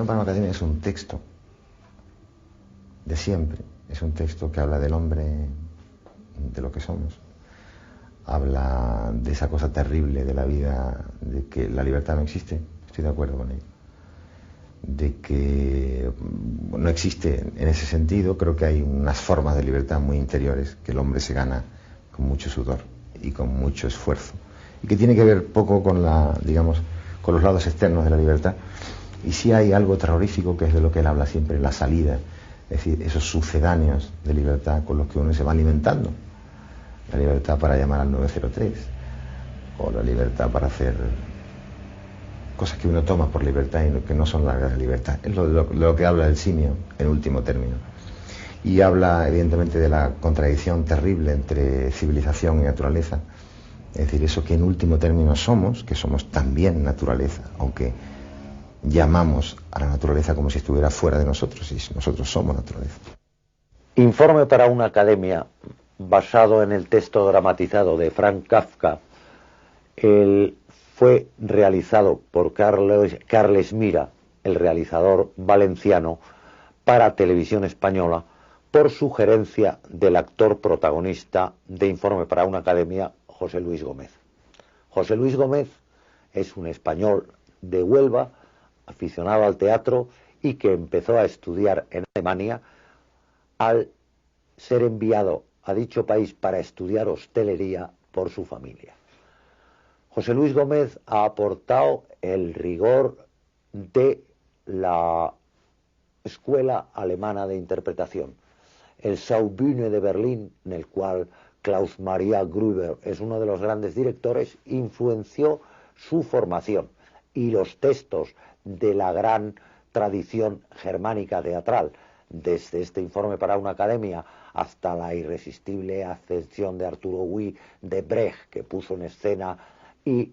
Informe para una academia es un texto de siempre, es un texto que habla del hombre, de lo que somos, habla de esa cosa terrible de la vida, de que la libertad no existe, estoy de acuerdo con ello, de que no existe en ese sentido. Creo que hay unas formas de libertad muy interiores que el hombre se gana con mucho sudor y con mucho esfuerzo, y que tiene que ver poco con con los lados externos de la libertad. Y sí hay algo terrorífico, que es de lo que él habla siempre, la salida, es decir, esos sucedáneos de libertad con los que uno se va alimentando. La libertad para llamar al 903, o la libertad para hacer cosas que uno toma por libertad y que no son largas de libertad. Es lo que habla el simio, en último término. Y habla, evidentemente, de la contradicción terrible entre civilización y naturaleza. Es decir, eso que en último término somos, que somos también naturaleza, aunque llamamos a la naturaleza como si estuviera fuera de nosotros, y nosotros somos naturaleza. Informe para una academia, basado en el texto dramatizado de Franz Kafka. Fue realizado por Carles Mira, el realizador valenciano, para Televisión Española, por sugerencia del actor protagonista de Informe para una academia, José Luis Gómez. José Luis Gómez es un español de Huelva, aficionado al teatro, y que empezó a estudiar en Alemania al ser enviado a dicho país para estudiar hostelería por su familia. José Luis Gómez ha aportado el rigor de la escuela alemana de interpretación, el Schaubühne de Berlín, en el cual Klaus Maria Gruber es uno de los grandes directores, influenció su formación, y los textos de la gran tradición germánica teatral, desde este Informe para una academia hasta la irresistible ascensión de Arturo Huy de Brecht, que puso en escena e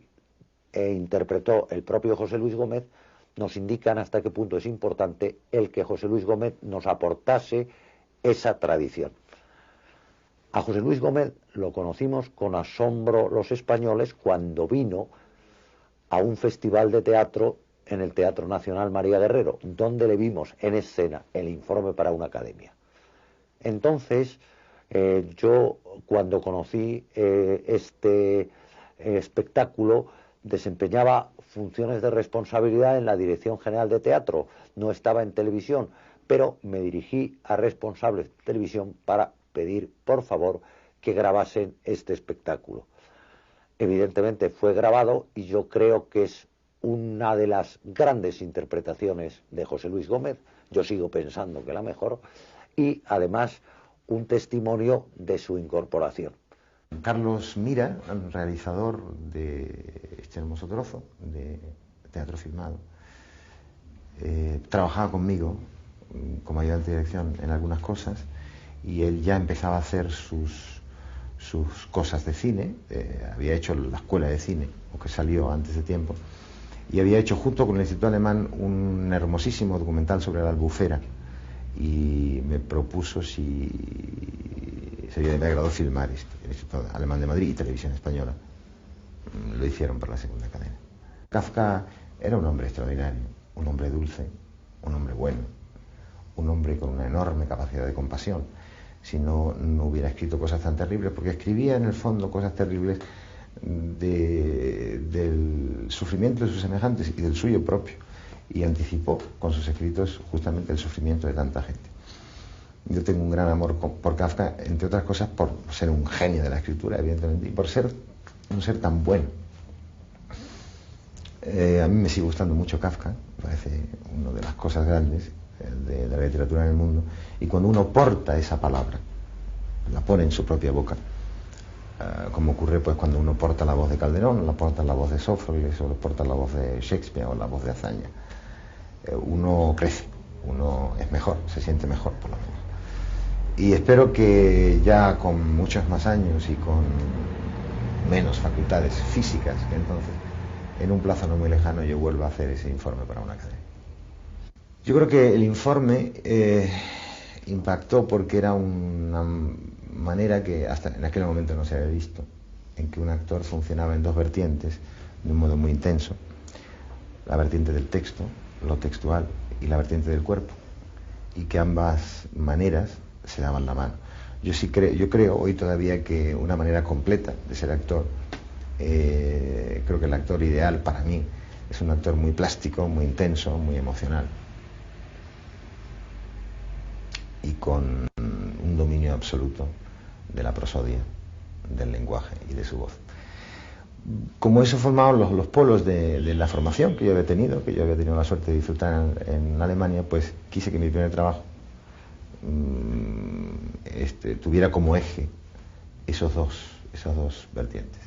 interpretó el propio José Luis Gómez, nos indican hasta qué punto es importante el que José Luis Gómez nos aportase esa tradición. A José Luis Gómez lo conocimos con asombro los españoles cuando vino a un festival de teatro en el Teatro Nacional María Guerrero, donde le vimos en escena el Informe para una academia. Entonces, yo cuando conocí este espectáculo, desempeñaba funciones de responsabilidad en la Dirección General de Teatro, no estaba en televisión, pero me dirigí a responsables de televisión para pedir, por favor, que grabasen este espectáculo. Evidentemente fue grabado, y yo creo que es una de las grandes interpretaciones de José Luis Gómez, yo sigo pensando que la mejor, y además un testimonio de su incorporación. Carlos Mira, el realizador de este hermoso trozo de teatro filmado, trabajaba conmigo como ayudante de dirección en algunas cosas, y él ya empezaba a hacer sus cosas de cine. Había hecho la escuela de cine, o que salió antes de tiempo, y había hecho junto con el Instituto Alemán un hermosísimo documental sobre la Albufera, y me propuso si sería de mi agrado filmar esto. El Instituto Alemán de Madrid y Televisión Española lo hicieron para la segunda cadena. Kafka era un hombre extraordinario, un hombre dulce, un hombre bueno, un hombre con una enorme capacidad de compasión. Si no, no hubiera escrito cosas tan terribles, porque escribía en el fondo cosas terribles del sufrimiento de sus semejantes y del suyo propio, y anticipó con sus escritos justamente el sufrimiento de tanta gente. Yo tengo un gran amor por Kafka, entre otras cosas por ser un genio de la escritura, evidentemente, y por ser un ser tan bueno. A mí me sigue gustando mucho Kafka, me parece una de las cosas grandes de la literatura en el mundo, y cuando uno porta esa palabra, la pone en su propia boca, como ocurre pues cuando uno porta la voz de Calderón, la porta la voz de Sófocles, o porta la voz de Shakespeare o la voz de Azaña, uno crece, uno es mejor, se siente mejor por lo menos. Y espero que ya con muchos más años y con menos facultades físicas que entonces, en un plazo no muy lejano, yo vuelva a hacer ese informe para una academia. Yo creo que el informe impactó porque era una manera que hasta en aquel momento no se había visto, en que un actor funcionaba en dos vertientes de un modo muy intenso: la vertiente del texto lo textual y la vertiente del cuerpo, y que ambas maneras se daban la mano. Yo creo hoy todavía que una manera completa de ser actor, creo que el actor ideal para mí es un actor muy plástico, muy intenso, muy emocional y con un dominio absoluto de la prosodia, del lenguaje y de su voz. Como eso formaban los polos de la formación que yo había tenido la suerte de disfrutar en Alemania, pues quise que mi primer trabajo tuviera como eje esos dos vertientes.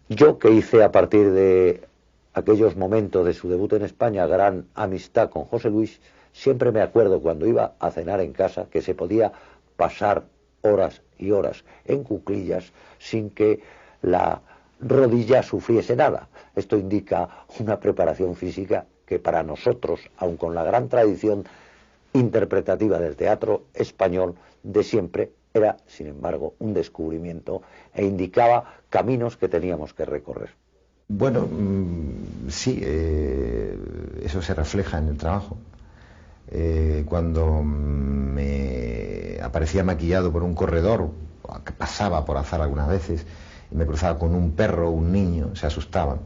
Yo, que hice a partir de aquellos momentos de su debut en España gran amistad con José Luis, siempre me acuerdo cuando iba a cenar en casa que se podía pasar horas y horas en cuclillas sin que la rodilla sufriese nada. Esto indica una preparación física que para nosotros, aun con la gran tradición interpretativa del teatro español de siempre, era, sin embargo, un descubrimiento e indicaba caminos que teníamos que recorrer. Bueno, sí, eso se refleja en el trabajo. Cuando me aparecía maquillado por un corredor, que pasaba por azar algunas veces, y me cruzaba con un perro o un niño, se asustaban.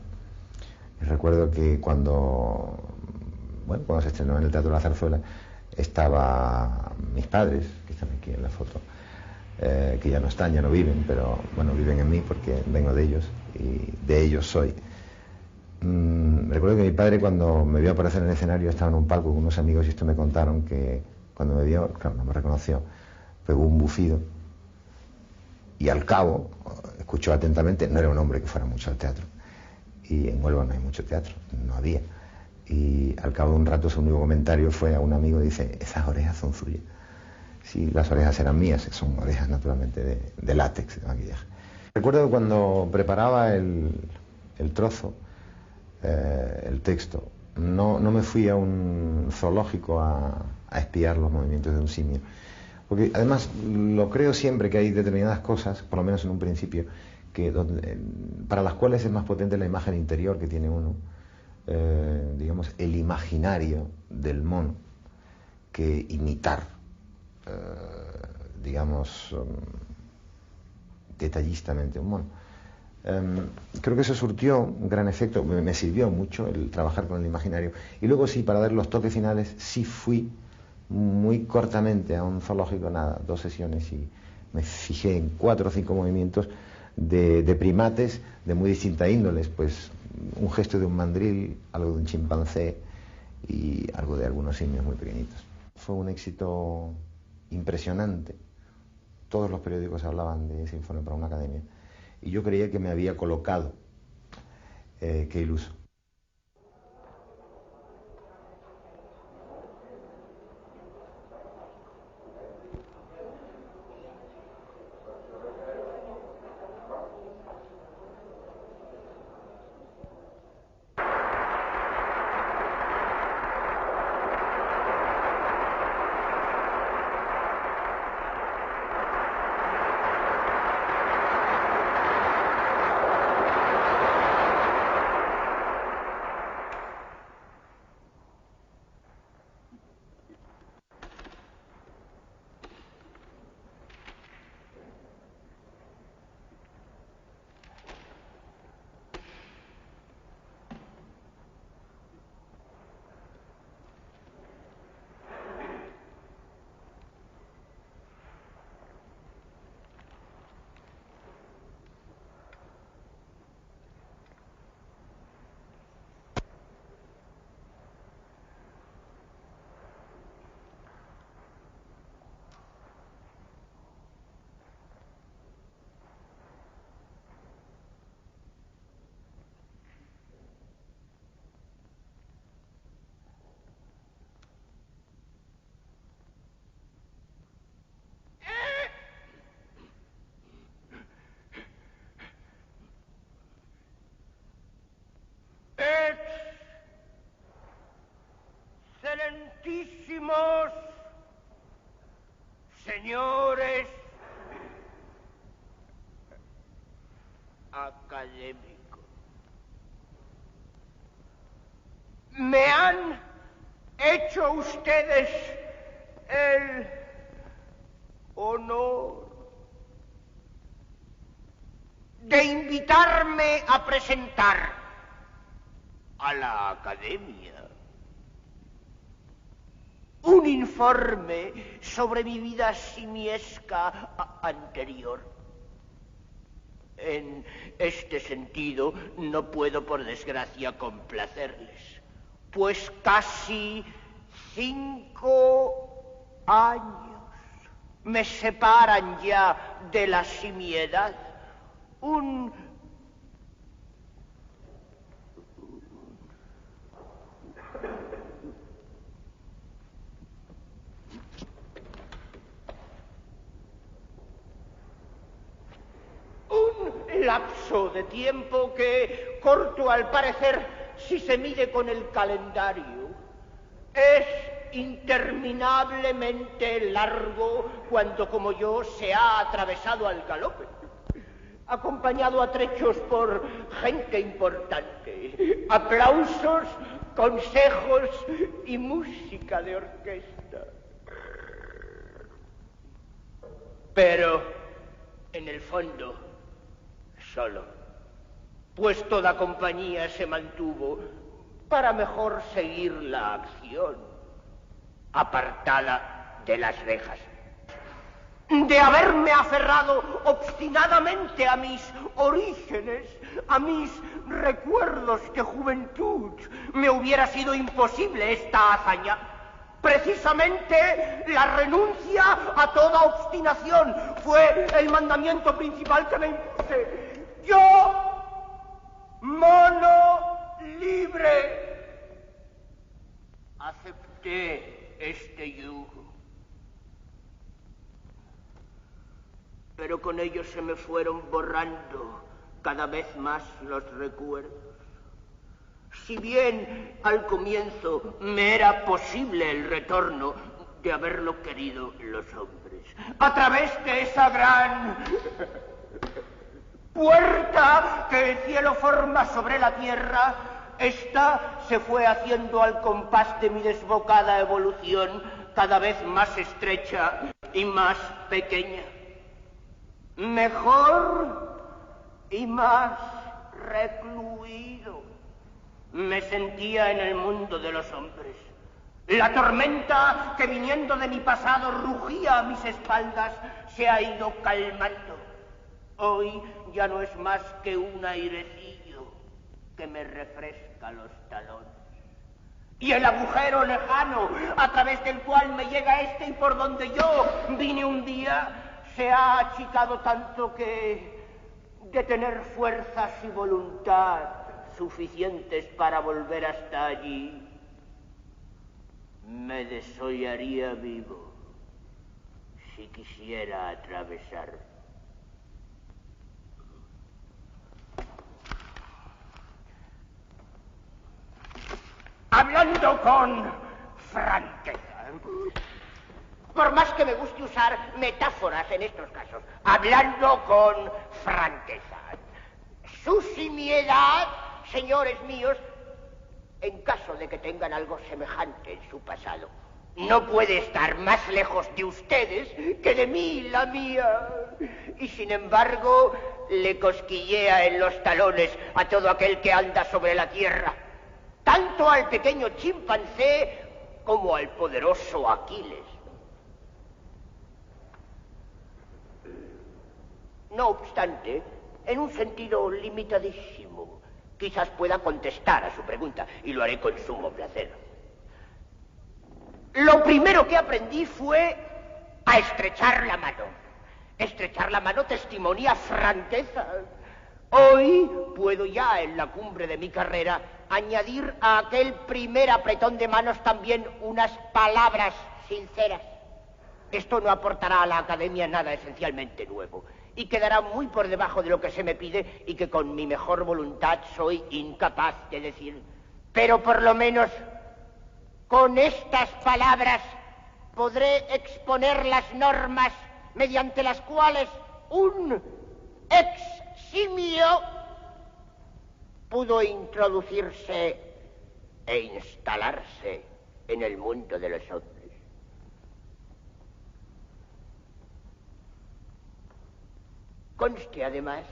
Y recuerdo que cuando se estrenó en el Teatro La Zarzuela, estaban mis padres, que están aquí en la foto, que ya no están, ya no viven, pero bueno, viven en mí porque vengo de ellos y de ellos soy. Recuerdo que mi padre, cuando me vio aparecer en el escenario, estaba en un palco con unos amigos y esto me contaron, que cuando me vio, claro, no me reconoció, pegó un bufido y al cabo escuchó atentamente. No era un hombre que fuera mucho al teatro, y en Huelva no hay mucho teatro, no había, y al cabo de un rato su único comentario fue a un amigo: dice, esas orejas son suyas. Sí, las orejas eran mías, son orejas naturalmente de látex, de maquillaje. Recuerdo que cuando preparaba el trozo, el texto, no me fui a un zoológico a espiar los movimientos de un simio, porque además lo creo siempre, que hay determinadas cosas, por lo menos en un principio, para las cuales es más potente la imagen interior que tiene uno, digamos, el imaginario del mono, que imitar, digamos, detallistamente un mono. Creo que eso surtió un gran efecto, me sirvió mucho el trabajar con el imaginario. Y luego sí, para dar los toques finales, sí fui muy cortamente a un zoológico, 2 sesiones, y me fijé en 4 o 5 movimientos de primates de muy distinta índoles, pues un gesto de un mandril, algo de un chimpancé y algo de algunos simios muy pequeñitos. Fue un éxito impresionante. Todos los periódicos hablaban de ese informe para una academia. Y yo creía que me había colocado, qué iluso. Excelentísimos señores académicos, Me han hecho ustedes el honor de invitarme a presentar a la Academia un informe sobre mi vida simiesca anterior. En este sentido, no puedo, por desgracia, complacerles, pues casi 5 años me separan ya de la simiedad. Un lapso de tiempo que, corto al parecer, si se mide con el calendario, es interminablemente largo cuando, como yo, se ha atravesado al galope, acompañado a trechos por gente importante, aplausos, consejos y música de orquesta. Pero, en el fondo, solo, pues toda compañía se mantuvo para mejor seguir la acción, apartada de las rejas. De haberme aferrado obstinadamente a mis orígenes, a mis recuerdos de juventud, me hubiera sido imposible esta hazaña. Precisamente la renuncia a toda obstinación fue el mandamiento principal que me impuse. Yo, mono libre, acepté este yugo. Pero con ello se me fueron borrando cada vez más los recuerdos. Si bien al comienzo me era posible el retorno de haberlo querido los hombres, a través de esa gran puerta que el cielo forma sobre la tierra, esta se fue haciendo al compás de mi desbocada evolución cada vez más estrecha y más pequeña. Mejor y más recluido me sentía en el mundo de los hombres. La tormenta que viniendo de mi pasado rugía a mis espaldas se ha ido calmando. Hoy ya no es más que un airecillo que me refresca los talones. Y el agujero lejano a través del cual me llega este y por donde yo vine un día se ha achicado tanto que, de tener fuerzas y voluntad suficientes para volver hasta allí, me desollaría vivo si quisiera atravesar. Hablando con franqueza, por más que me guste usar metáforas en estos casos, hablando con franqueza, su simiedad, señores míos, en caso de que tengan algo semejante en su pasado, no puede estar más lejos de ustedes que de mí, la mía. Y sin embargo, le cosquillea en los talones a todo aquel que anda sobre la tierra, tanto al pequeño chimpancé como al poderoso Aquiles. No obstante, en un sentido limitadísimo, quizás pueda contestar a su pregunta, y lo haré con sumo placer. Lo primero que aprendí fue a estrechar la mano. Estrechar la mano testimonia franqueza. Hoy puedo ya, en la cumbre de mi carrera, añadir a aquel primer apretón de manos también unas palabras sinceras. Esto no aportará a la Academia nada esencialmente nuevo y quedará muy por debajo de lo que se me pide y que con mi mejor voluntad soy incapaz de decir. Pero por lo menos con estas palabras podré exponer las normas mediante las cuales un eximio pudo introducirse e instalarse en el mundo de los hombres. Conste, además,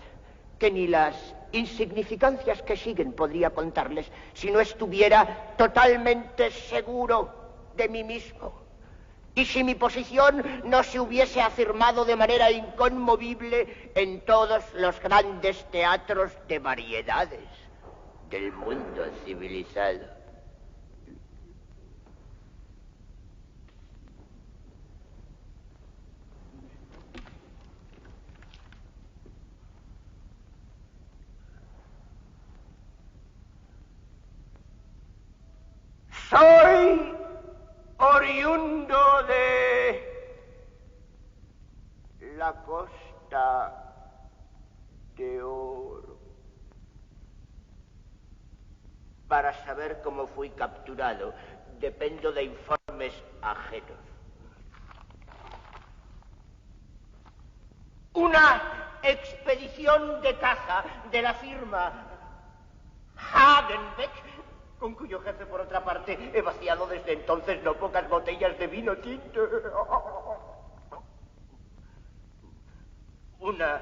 que ni las insignificancias que siguen podría contarles si no estuviera totalmente seguro de mí mismo. Y si mi posición no se hubiese afirmado de manera inconmovible en todos los grandes teatros de variedades del mundo civilizado. Soy oriundo de la Costa de Oro. Para saber cómo fui capturado, dependo de informes ajenos. Una expedición de caza de la firma Hagenbeck, con cuyo jefe, por otra parte, he vaciado desde entonces no pocas botellas de vino tinto. Una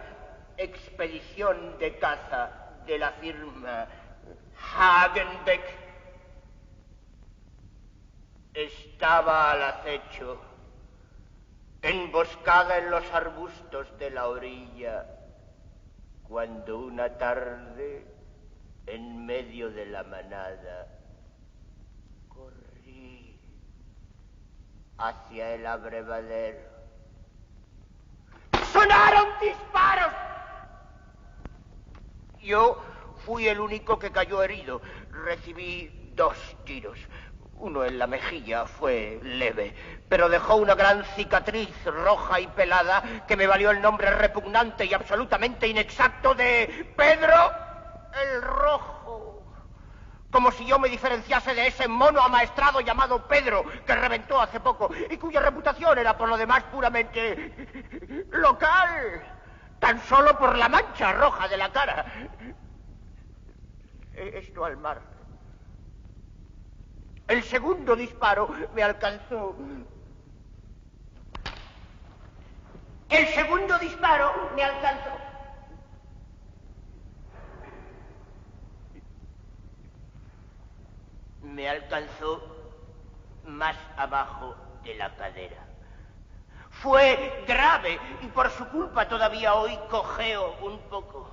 expedición de caza de la firma Hagenbeck estaba al acecho, emboscada en los arbustos de la orilla, cuando una tarde, en medio de la manada, corrí hacia el abrevadero. ¡Sonaron disparos! Yo fui el único que cayó herido. Recibí 2 tiros. Uno en la mejilla, fue leve, pero dejó una gran cicatriz roja y pelada que me valió el nombre repugnante y absolutamente inexacto de Pedro el Rojo. Como si yo me diferenciase de ese mono amaestrado llamado Pedro, que reventó hace poco y cuya reputación era por lo demás puramente local, tan solo por la mancha roja de la cara. Esto al mar. El segundo disparo me alcanzó. El segundo disparo me alcanzó. Me alcanzó más abajo de la cadera. Fue grave y por su culpa todavía hoy cojeo un poco.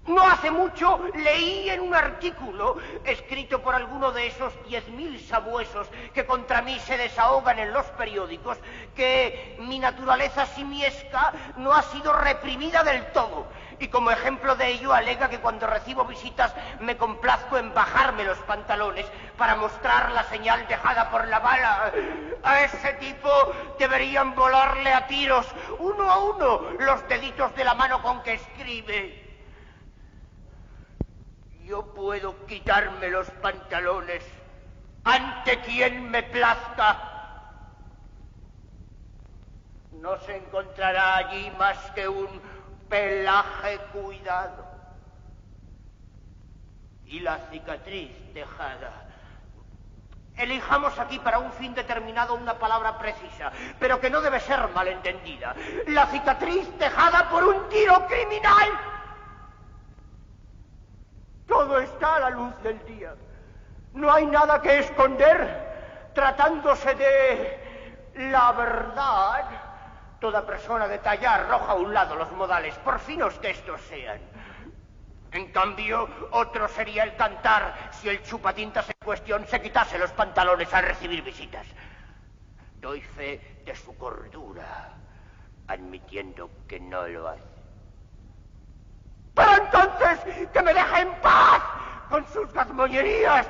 No hace mucho leí en un artículo escrito por alguno de esos 10.000 sabuesos que contra mí se desahogan en los periódicos que mi naturaleza simiesca no ha sido reprimida del todo. Y como ejemplo de ello alega que cuando recibo visitas me complazco en bajarme los pantalones para mostrar la señal dejada por la bala. A ese tipo deberían volarle a tiros, uno a uno, los deditos de la mano con que escribe. Yo puedo quitarme los pantalones ante quien me plazca. No se encontrará allí más que un pelaje cuidado y la cicatriz dejada. Elijamos aquí para un fin determinado una palabra precisa, pero que no debe ser malentendida. La cicatriz dejada por un tiro criminal. Todo está a la luz del día. No hay nada que esconder. Tratándose de la verdad, toda persona de talla arroja a un lado los modales, por finos que estos sean. En cambio, otro sería el cantar si el chupatintas en cuestión se quitase los pantalones al recibir visitas. Doy fe de su cordura, admitiendo que no lo hace. Pero entonces, que me deje en paz con sus gazmoñerías.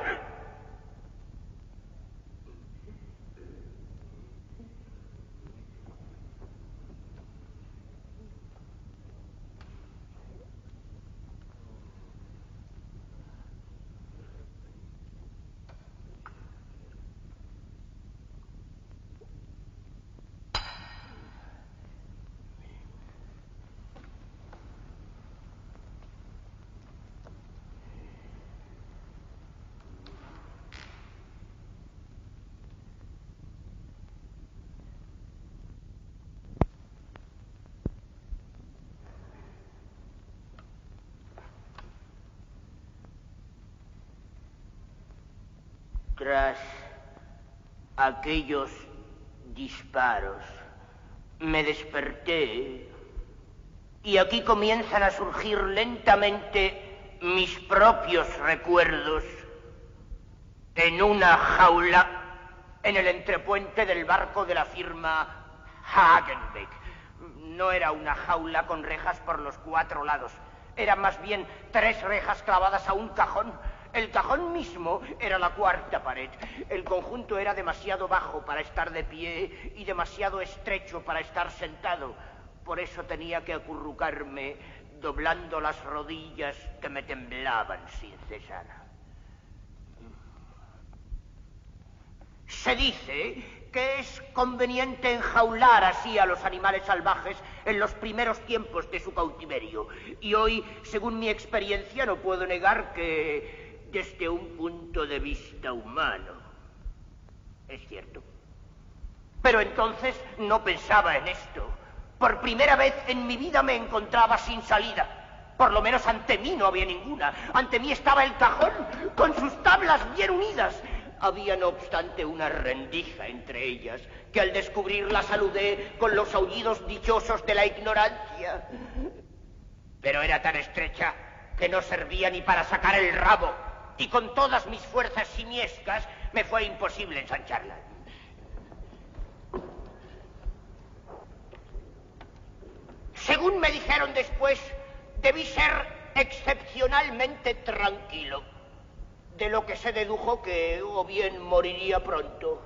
Tras aquellos disparos, me desperté y aquí comienzan a surgir lentamente mis propios recuerdos en una jaula en el entrepuente del barco de la firma Hagenbeck. No era una jaula con rejas por los 4 lados, eran más bien 3 rejas clavadas a un cajón. El cajón mismo era la 4ª pared. El conjunto era demasiado bajo para estar de pie y demasiado estrecho para estar sentado. Por eso tenía que acurrucarme, doblando las rodillas que me temblaban sin cesar. Se dice que es conveniente enjaular así a los animales salvajes en los primeros tiempos de su cautiverio. Y hoy, según mi experiencia, no puedo negar que, desde un punto de vista humano, es cierto. Pero entonces no pensaba en esto. Por primera vez en mi vida me encontraba sin salida. Por lo menos ante mí no había ninguna. Ante mí estaba el cajón, con sus tablas bien unidas. Había, no obstante, una rendija entre ellas, que al descubrirla saludé con los aullidos dichosos de la ignorancia. Pero era tan estrecha que no servía ni para sacar el rabo, y con todas mis fuerzas simiescas me fue imposible ensancharla. Según me dijeron después, debí ser excepcionalmente tranquilo, de lo que se dedujo que o bien moriría pronto,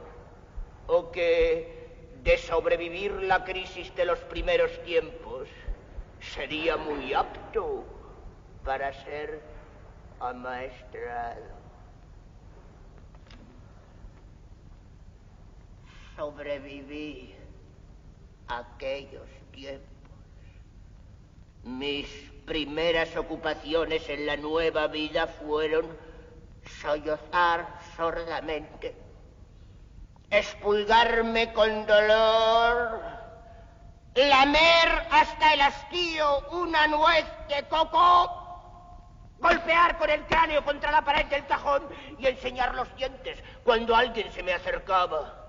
o que de sobrevivir la crisis de los primeros tiempos sería muy apto para ser amaestrado. Sobreviví aquellos tiempos. Mis primeras ocupaciones en la nueva vida fueron sollozar sordamente, expulgarme con dolor, lamer hasta el hastío una nuez de coco, golpear con el cráneo contra la pared del cajón y enseñar los dientes cuando alguien se me acercaba.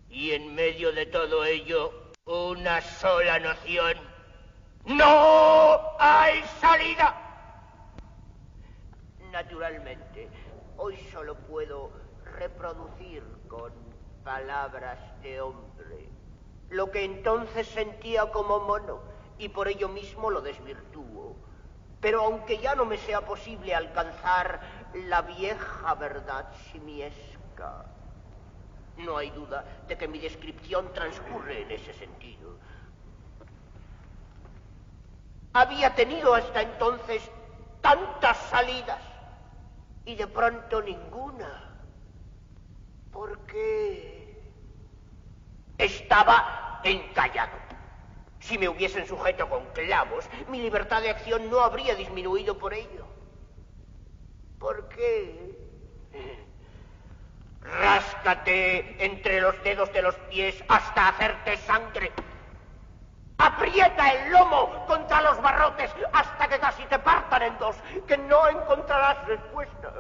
Y en medio de todo ello, una sola noción: ¡no hay salida! Naturalmente, hoy solo puedo reproducir con palabras de hombre lo que entonces sentía como mono, y por ello mismo lo desvirtúo. Pero aunque ya no me sea posible alcanzar la vieja verdad simiesca, no hay duda de que mi descripción transcurre en ese sentido. Había tenido hasta entonces tantas salidas y de pronto ninguna. ¿Por qué? Estaba encallado. Si me hubiesen sujeto con clavos, mi libertad de acción no habría disminuido por ello. ¿Por qué? Ráscate entre los dedos de los pies hasta hacerte sangre. Aprieta el lomo contra los barrotes hasta que casi te partan en dos, que no encontrarás respuesta.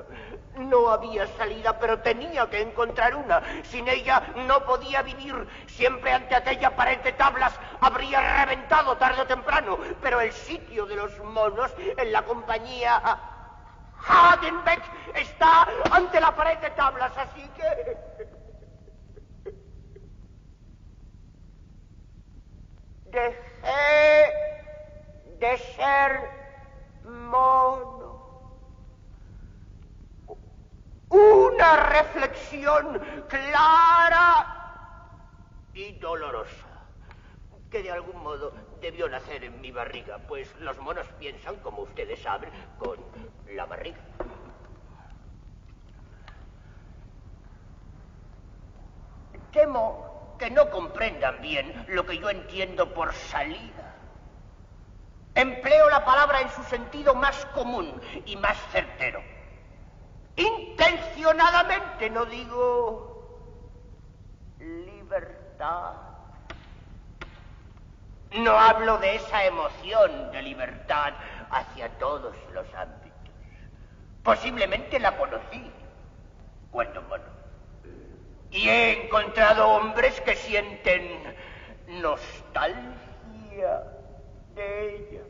No había salida, pero tenía que encontrar una. Sin ella no podía vivir. Siempre ante aquella pared de tablas habría reventado tarde o temprano. Pero el sitio de los monos en la compañía Hagenbeck está ante la pared de tablas, así que dejé de ser mono. Una reflexión clara y dolorosa, que de algún modo debió nacer en mi barriga, pues los monos piensan, como ustedes saben, con la barriga. Temo que no comprendan bien lo que yo entiendo por salida. Empleo la palabra en su sentido más común y más certero. Intencionadamente no digo libertad. No hablo de esa emoción de libertad hacia todos los ámbitos. Posiblemente la conocí, cuando mono. Y he encontrado hombres que sienten nostalgia de ella.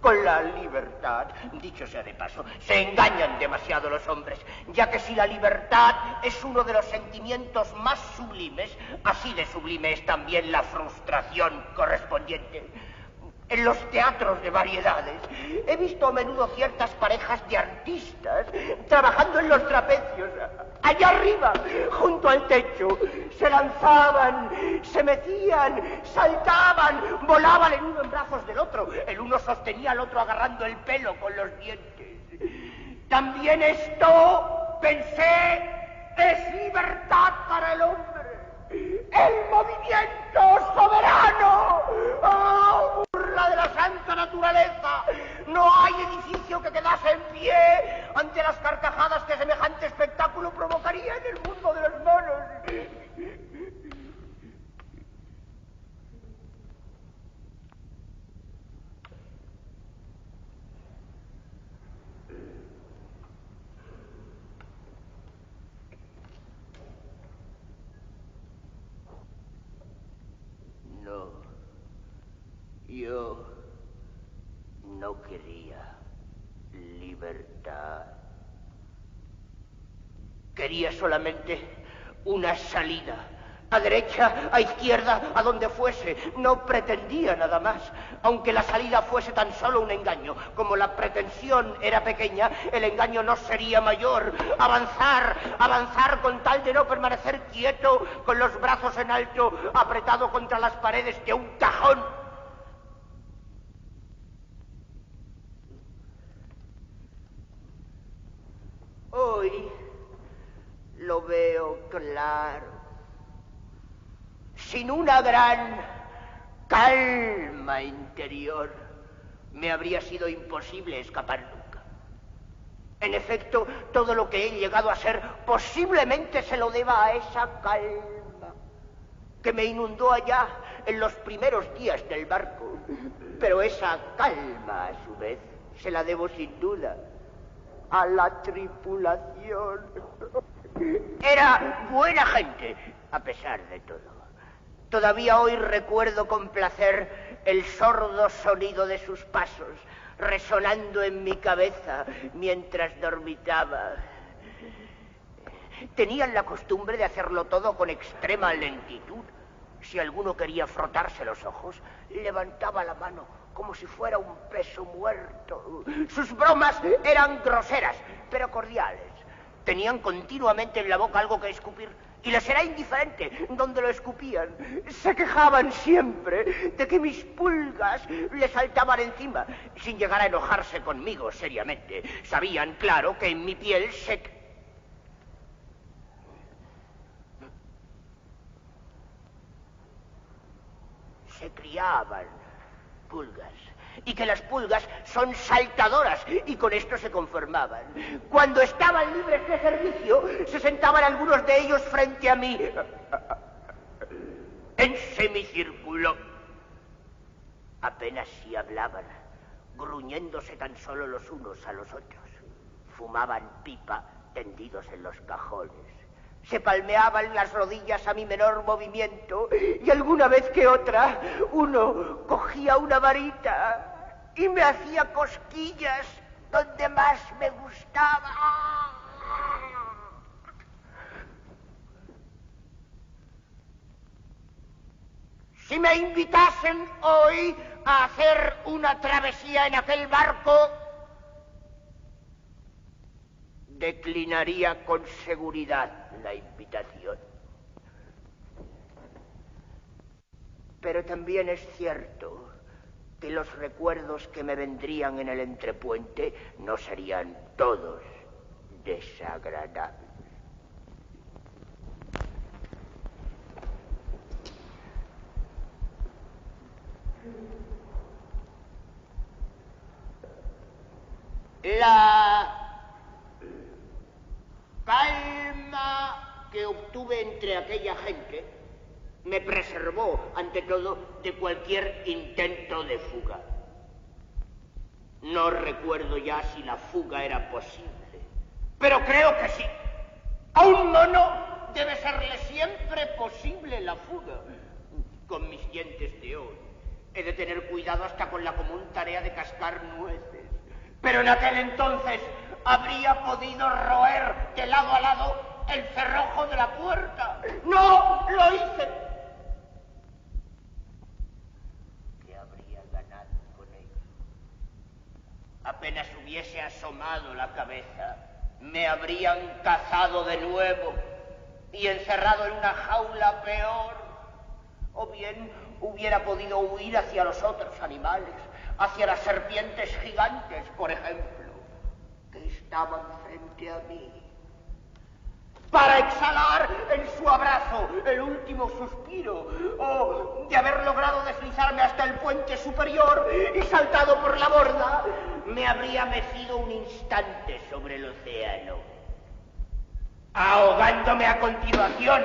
Con la libertad, dicho sea de paso, se engañan demasiado los hombres, ya que si la libertad es uno de los sentimientos más sublimes, así de sublime es también la frustración correspondiente. En los teatros de variedades he visto a menudo ciertas parejas de artistas trabajando en los trapecios, allá arriba, junto al techo. Se lanzaban, se metían, saltaban, volaban el uno en brazos del otro. El uno sostenía al otro agarrando el pelo con los dientes. También esto, pensé, es libertad para el hombre. ¡El movimiento soberano! ¡Oh, burla de la santa naturaleza! No hay edificio que quedase en pie ante las carcajadas que semejante espectáculo provocaría en el mundo de los monos. Yo no quería libertad. Quería solamente una salida. A derecha, a izquierda, a donde fuese. No pretendía nada más. Aunque la salida fuese tan solo un engaño. Como la pretensión era pequeña, el engaño no sería mayor. Avanzar con tal de no permanecer quieto, con los brazos en alto, apretado contra las paredes de un cajón. Hoy lo veo claro. Sin una gran calma interior, me habría sido imposible escapar nunca. En efecto, todo lo que he llegado a ser posiblemente se lo deba a esa calma que me inundó allá en los primeros días del barco. Pero esa calma, a su vez, se la debo sin duda a la tripulación. Era buena gente, a pesar de todo. Todavía hoy recuerdo con placer el sordo sonido de sus pasos, resonando en mi cabeza mientras dormitaba. Tenían la costumbre de hacerlo todo con extrema lentitud. Si alguno quería frotarse los ojos, levantaba la mano como si fuera un peso muerto. Sus bromas eran groseras, pero cordiales. Tenían continuamente en la boca algo que escupir, y les era indiferente donde lo escupían. Se quejaban siempre de que mis pulgas les saltaban encima, sin llegar a enojarse conmigo seriamente. Sabían, claro, que en mi piel se criaban pulgas, y que las pulgas son saltadoras, y con esto se conformaban. Cuando estaban libres de servicio, se sentaban algunos de ellos frente a mí, en semicírculo. Apenas si hablaban, gruñéndose tan solo los unos a los otros. Fumaban pipa tendidos en los cajones. Se palmeaban las rodillas a mi menor movimiento, y alguna vez que otra, uno cogía una varita y me hacía cosquillas donde más me gustaba. Si me invitasen hoy a hacer una travesía en aquel barco, declinaría con seguridad la invitación. Pero también es cierto que los recuerdos que me vendrían en el entrepuente no serían todos desagradables. La calma que obtuve entre aquella gente me preservó, ante todo, de cualquier intento de fuga. No recuerdo ya si la fuga era posible, pero creo que sí. A un mono debe serle siempre posible la fuga. Con mis dientes de hoy he de tener cuidado hasta con la común tarea de cascar nueces. Pero en aquel entonces habría podido roer de lado a lado el cerrojo de la puerta. ¡No lo hice! ¿Qué habría ganado con ello? Apenas hubiese asomado la cabeza, me habrían cazado de nuevo y encerrado en una jaula peor. O bien hubiera podido huir hacia los otros animales, hacia las serpientes gigantes, por ejemplo, que estaban frente a mí, para exhalar en su abrazo el último suspiro, o de haber logrado deslizarme hasta el puente superior y saltado por la borda, me habría mecido un instante sobre el océano, ahogándome a continuación.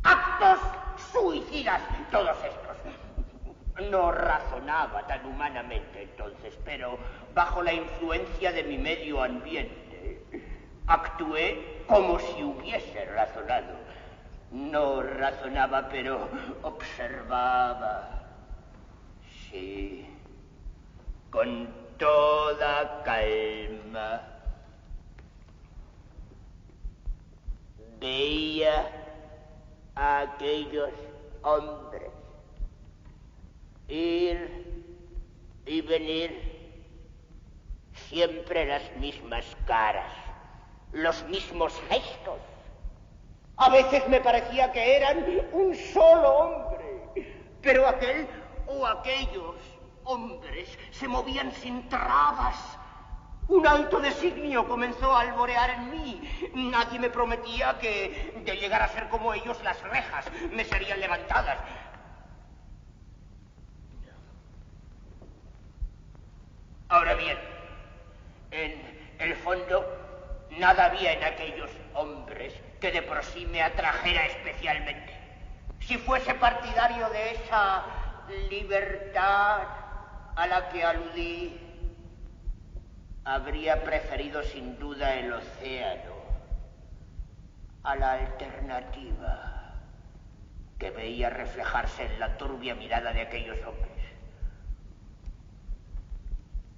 Actos suicidas todos estos. No razonaba tan humanamente entonces, pero bajo la influencia de mi medio ambiente actué como si hubiese razonado. No razonaba, pero observaba. Sí, con toda calma. Veía a aquellos hombres ir y venir, siempre las mismas caras, los mismos gestos. A veces me parecía que eran un solo hombre, pero aquel o aquellos hombres se movían sin trabas. Un alto designio comenzó a alborear en mí. Nadie me prometía que, de llegar a ser como ellos, las rejas me serían levantadas. Ahora bien, en el fondo, nada había en aquellos hombres que de por sí me atrajera especialmente. Si fuese partidario de esa libertad a la que aludí, habría preferido sin duda el océano a la alternativa que veía reflejarse en la turbia mirada de aquellos hombres.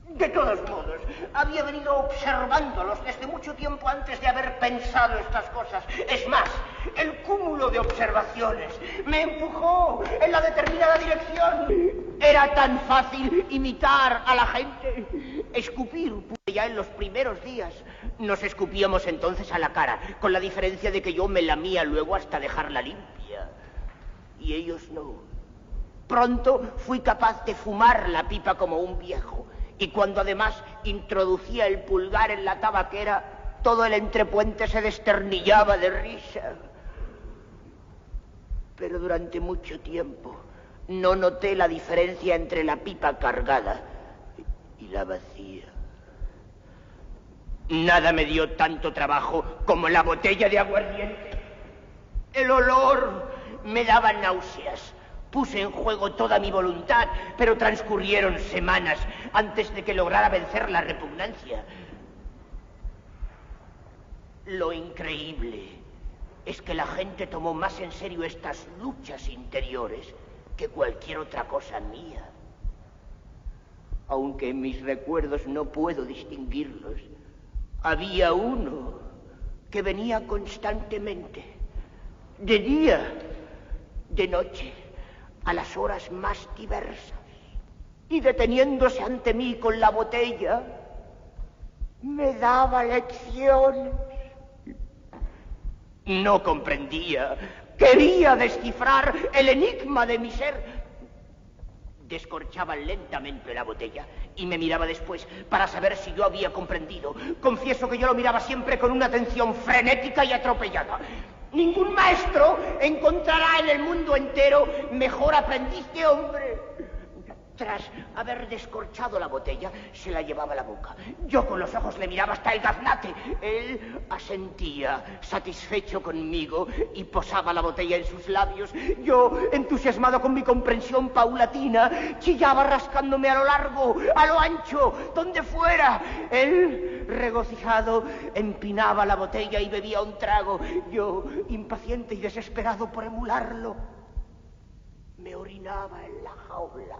De todos modos, había venido observándolos desde mucho tiempo antes de haber pensado estas cosas. Es más, el cúmulo de observaciones me empujó en la determinada dirección. Era tan fácil imitar a la gente, escupir. Ya en los primeros días nos escupíamos entonces a la cara, con la diferencia de que yo me lamía luego hasta dejarla limpia. Y ellos no. Pronto fui capaz de fumar la pipa como un viejo. Y cuando además introducía el pulgar en la tabaquera, todo el entrepuente se desternillaba de risa. Pero durante mucho tiempo no noté la diferencia entre la pipa cargada y la vacía. Nada me dio tanto trabajo como la botella de aguardiente. El olor me daba náuseas. Puse en juego toda mi voluntad, pero transcurrieron semanas antes de que lograra vencer la repugnancia. Lo increíble es que la gente tomó más en serio estas luchas interiores que cualquier otra cosa mía. Aunque en mis recuerdos no puedo distinguirlos, había uno que venía constantemente, de día, de noche, a las horas más diversas, y deteniéndose ante mí con la botella, me daba lecciones. No comprendía, quería descifrar el enigma de mi ser. Descorchaba lentamente la botella y me miraba después para saber si yo había comprendido. Confieso que yo lo miraba siempre con una atención frenética y atropellada. Ningún maestro encontrará en el mundo entero mejor aprendiz de hombre. Tras haber descorchado la botella, se la llevaba a la boca. Yo con los ojos le miraba hasta el gaznate. Él asentía, satisfecho conmigo, y posaba la botella en sus labios. Yo, entusiasmado con mi comprensión paulatina, chillaba rascándome a lo largo, a lo ancho, donde fuera. Él regocijado, empinaba la botella y bebía un trago. Yo, impaciente y desesperado por emularlo, me orinaba en la jaula,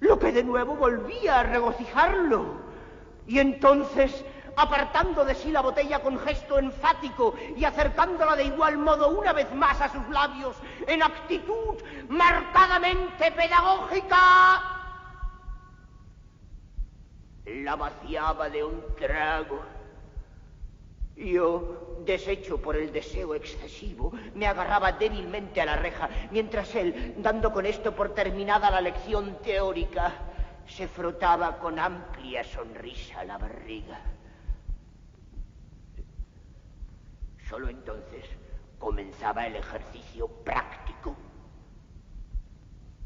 lo que de nuevo volvía a regocijarlo. Y entonces, apartando de sí la botella con gesto enfático y acercándola de igual modo una vez más a sus labios, en actitud marcadamente pedagógica, la vaciaba de un trago. Yo, deshecho por el deseo excesivo, me agarraba débilmente a la reja, mientras él, dando con esto por terminada la lección teórica, se frotaba con amplia sonrisa la barriga. Solo entonces comenzaba el ejercicio práctico.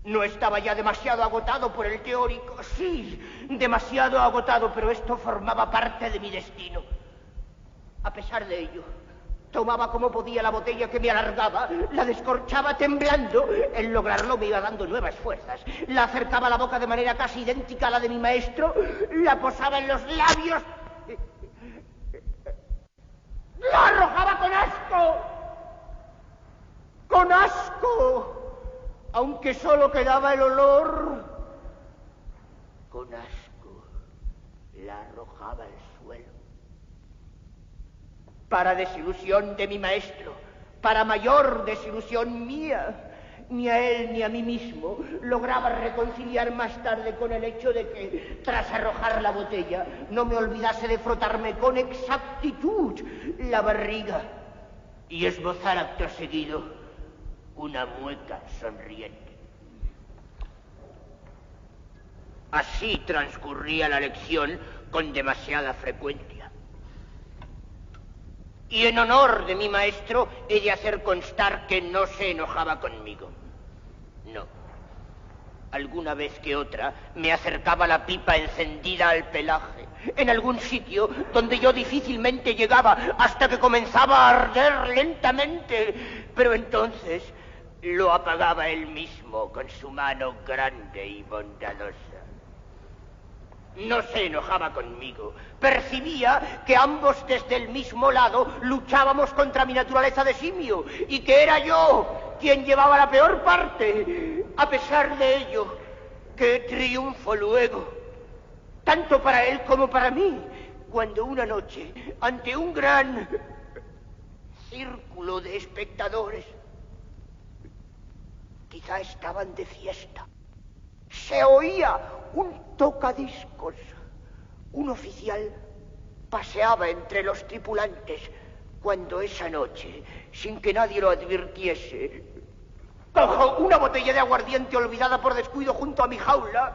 No estaba ya demasiado agotado por el teórico. Sí, demasiado agotado, pero esto formaba parte de mi destino. A pesar de ello, tomaba como podía la botella que me alargaba, la descorchaba temblando. El lograrlo me iba dando nuevas fuerzas. La acercaba a la boca de manera casi idéntica a la de mi maestro, la posaba en los labios, la arrojaba con asco. ¡Con asco! Aunque solo quedaba el olor. Con asco la arrojaba al suelo. Para desilusión de mi maestro, para mayor desilusión mía, ni a él ni a mí mismo lograba reconciliar más tarde con el hecho de que, tras arrojar la botella, no me olvidase de frotarme con exactitud la barriga y esbozar acto seguido una mueca sonriente. Así transcurría la lección con demasiada frecuencia. Y en honor de mi maestro he de hacer constar que no se enojaba conmigo. No. Alguna vez que otra me acercaba la pipa encendida al pelaje, en algún sitio donde yo difícilmente llegaba hasta que comenzaba a arder lentamente, pero entonces lo apagaba él mismo con su mano grande y bondadosa. No se enojaba conmigo. Percibía que ambos desde el mismo lado luchábamos contra mi naturaleza de simio y que era yo quien llevaba la peor parte. A pesar de ello, qué triunfo luego, tanto para él como para mí, cuando una noche, ante un gran círculo de espectadores, quizá estaban de fiesta, se oía un tocadiscos. Un oficial paseaba entre los tripulantes cuando esa noche, sin que nadie lo advirtiese, cojo una botella de aguardiente olvidada por descuido junto a mi jaula.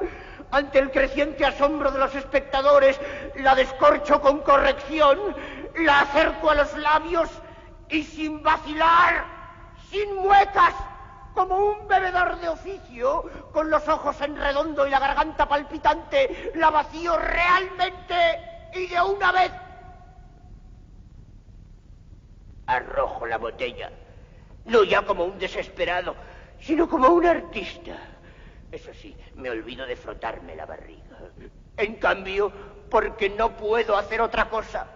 Ante el creciente asombro de los espectadores, la descorcho con corrección, la acerco a los labios y sin vacilar, sin muecas, como un bebedor de oficio, con los ojos en redondo y la garganta palpitante, la vacío realmente y de una vez. Arrojo la botella, no ya como un desesperado, sino como un artista. Eso sí, me olvido de frotarme la barriga. En cambio, porque no puedo hacer otra cosa,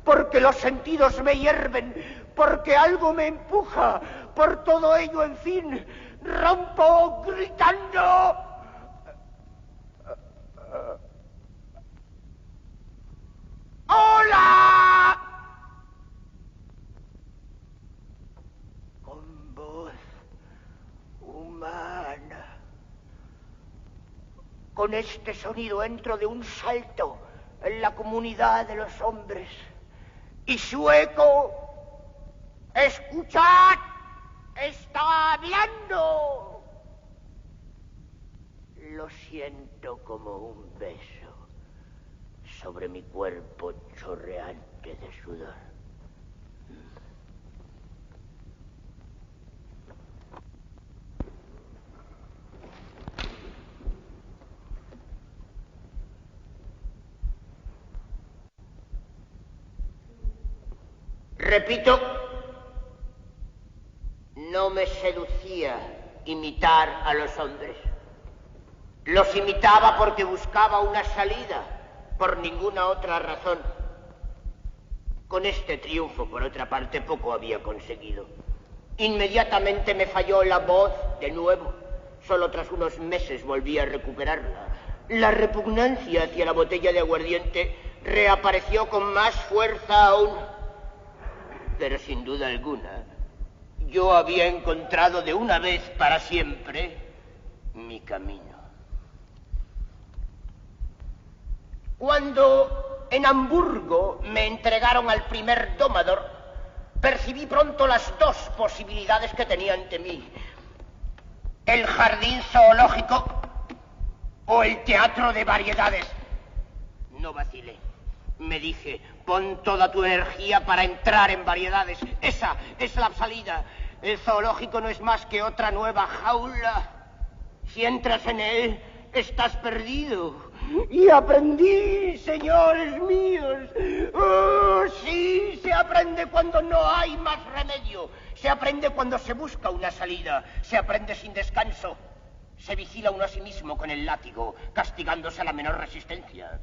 porque los sentidos me hierven, porque algo me empuja, por todo ello, en fin, rompo gritando: ¡Hola! Con voz humana. Con este sonido entro de un salto en la comunidad de los hombres y su eco: ¡escuchad! ¡Está hablando! Lo siento como un beso sobre mi cuerpo chorreante de sudor. Repito, no me seducía imitar a los hombres. Los imitaba porque buscaba una salida, por ninguna otra razón. Con este triunfo, por otra parte, poco había conseguido. Inmediatamente me falló la voz de nuevo. Solo tras unos meses volví a recuperarla. La repugnancia hacia la botella de aguardiente reapareció con más fuerza aún. Pero sin duda alguna, yo había encontrado de una vez para siempre mi camino. Cuando en Hamburgo me entregaron al primer domador, percibí pronto las dos posibilidades que tenía ante mí: el jardín zoológico o el teatro de variedades. No vacilé. Me dije, pon toda tu energía para entrar en variedades. Esa es la salida. El zoológico no es más que otra nueva jaula. Si entras en él, estás perdido. Y aprendí, señores míos. Oh, sí, se aprende cuando no hay más remedio. Se aprende cuando se busca una salida. Se aprende sin descanso. Se vigila uno a sí mismo con el látigo, castigándose a la menor resistencia.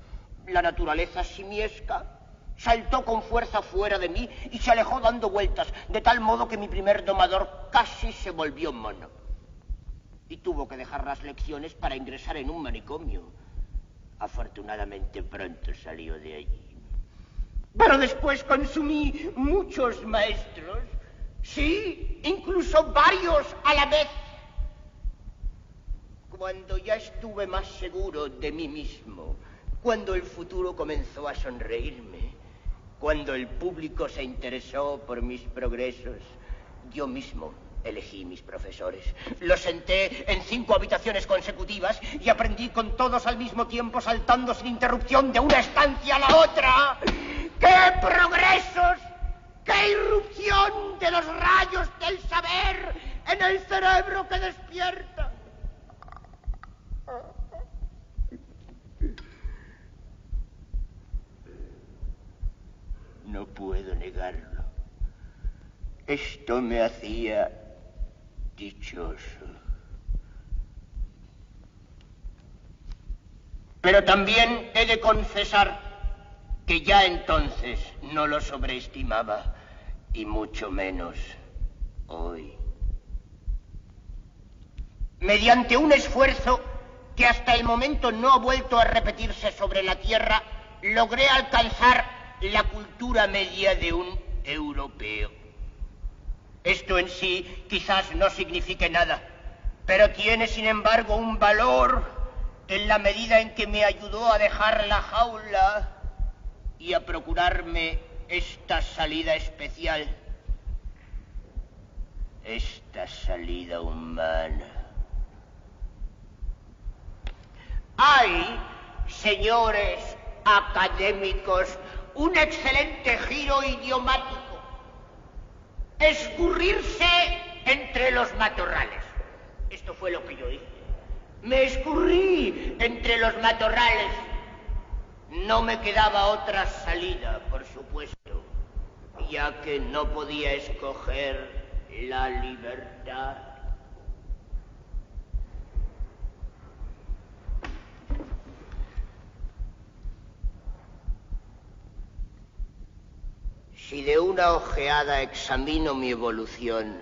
La naturaleza simiesca saltó con fuerza fuera de mí y se alejó dando vueltas, de tal modo que mi primer domador casi se volvió mono. Y tuvo que dejar las lecciones para ingresar en un manicomio. Afortunadamente pronto salió de allí. Pero después consumí muchos maestros, sí, incluso varios a la vez. Cuando ya estuve más seguro de mí mismo, cuando el futuro comenzó a sonreírme, cuando el público se interesó por mis progresos, yo mismo elegí mis profesores. Los senté en 5 habitaciones consecutivas y aprendí con todos al mismo tiempo, saltando sin interrupción de una estancia a la otra. ¡Qué progresos! ¡Qué irrupción de los rayos del saber en el cerebro que despierta! No puedo negarlo. Esto me hacía dichoso. Pero también he de confesar que ya entonces no lo sobreestimaba, y mucho menos hoy. Mediante un esfuerzo que hasta el momento no ha vuelto a repetirse sobre la Tierra, logré alcanzar la cultura media de un europeo. Esto en sí quizás no signifique nada, pero tiene sin embargo un valor en la medida en que me ayudó a dejar la jaula y a procurarme esta salida especial, esta salida humana. Hay, señores académicos, un excelente giro idiomático: escurrirse entre los matorrales. Esto fue lo que yo hice. Me escurrí entre los matorrales. No me quedaba otra salida, por supuesto, ya que no podía escoger la libertad. Si de una ojeada examino mi evolución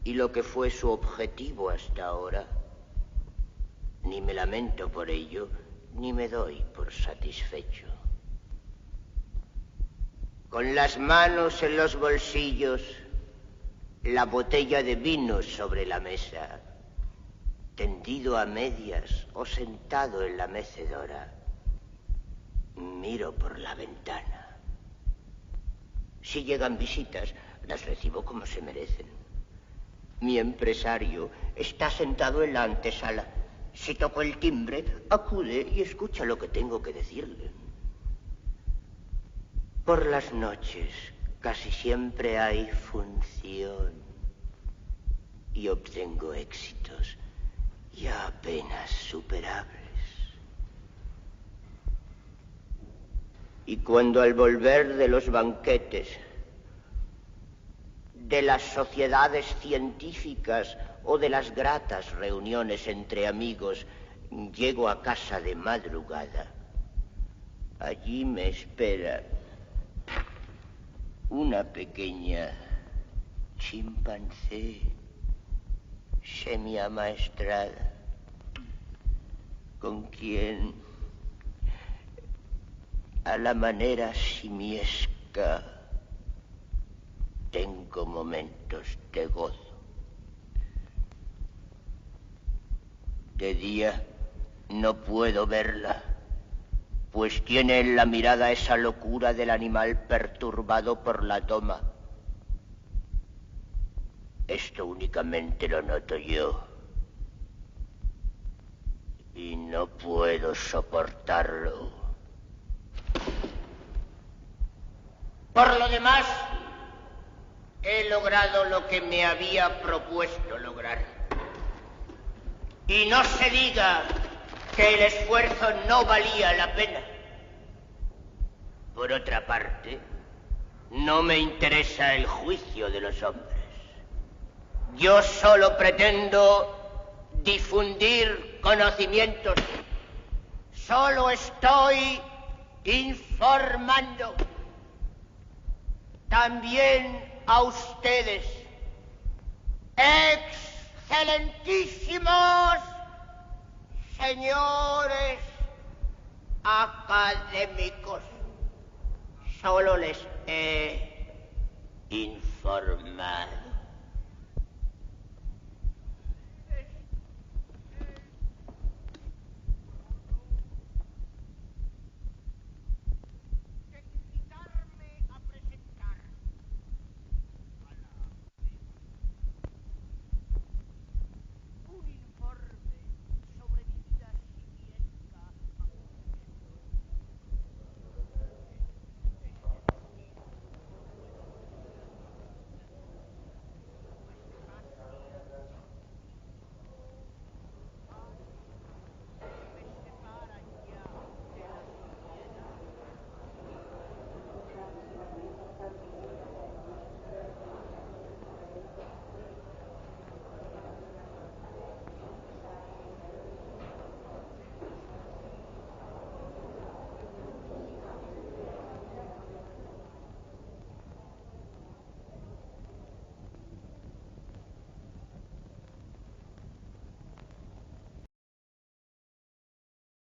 y lo que fue su objetivo hasta ahora, ni me lamento por ello, ni me doy por satisfecho. Con las manos en los bolsillos, la botella de vino sobre la mesa, tendido a medias o sentado en la mecedora, miro por la ventana. Si llegan visitas, las recibo como se merecen. Mi empresario está sentado en la antesala. Si toco el timbre, acude y escucha lo que tengo que decirle. Por las noches casi siempre hay función y obtengo éxitos ya apenas superables. Y cuando al volver de los banquetes, de las sociedades científicas o de las gratas reuniones entre amigos, llego a casa de madrugada, Allí me espera una pequeña chimpancé semiamaestrada, con quien, a la manera simiesca, tengo momentos de gozo. De día no puedo verla, pues tiene en la mirada esa locura del animal perturbado por la toma. Esto únicamente lo noto yo. Y no puedo soportarlo. Por lo demás, he logrado lo que me había propuesto lograr. Y no se diga que el esfuerzo no valía la pena. Por otra parte, no me interesa el juicio de los hombres. Yo solo pretendo difundir conocimientos. Solo estoy informando. También a ustedes, excelentísimos señores académicos, solo les he informado.